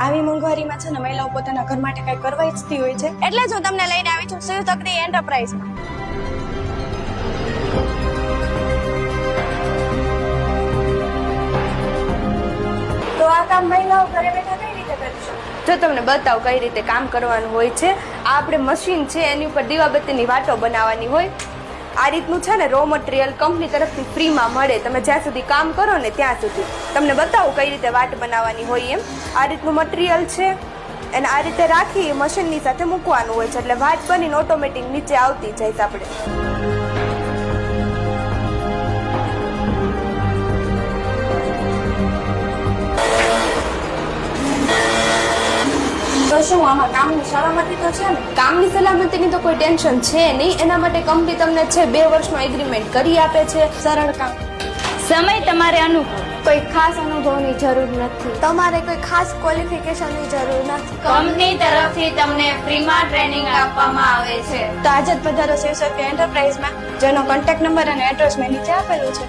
આવી મોંઘવારીમાં છે ને મહિલાઓ પોતાના ઘર માટે કઈ કરવા ઈચ્છતી હોય છે, એટલે જ હું તમને લઈને આવી છું શિવશક્તિ એન્ટરપ્રાઇઝમાં. તો આ કામ મહિલાઓ ઘરે બેઠા કઈ રીતે કરી શકે? જો તમને બતાવ કઈ રીતે કામ કરવાનું હોય છે. આ આપણે મશીન છે એની ઉપર દીવાબત્તીની વાટો બનાવવાની હોય. આ રીતનું છે ને રો મટીરિયલ કંપની તરફથી ફ્રીમાં મળે. તમે જ્યાં સુધી કામ કરો ને ત્યાં સુધી. તમને બતાવું કઈ રીતે વાટ બનાવવાની હોય એમ. આ રીતનું મટીરિયલ છે અને આ રીતે રાખી મશીનની સાથે મૂકવાનું હોય છે, એટલે વાટ બનીને ઓટોમેટિક નીચે આવતી જાય આપણે. તો શું આમાં કામની સલામતી તો છે ને? કામની સલામતીની તો કોઈ ટેન્શન છે નહીં. એના માટે કંપની તમને છે 2 વર્ષનો એગ્રીમેન્ટ કરી આપે છે. સરળ કામ. સમય તમારે અનુકૂળ. કોઈ ખાસ અનુભવની જરૂર નથી. તમારે કોઈ ખાસ ક્વોલિફિકેશનની જરૂર નથી. કંપની તરફથી તમને ફ્રીમાં ટ્રેનિંગ આપવામાં આવે છે. તો આજે જ પધારો શિવશક્તિ એન્ટરપ્રાઇઝમાં, જેનો કોન્ટેક્ટ નંબર અને એડ્રેસ મેં નીચે આપેલું છે.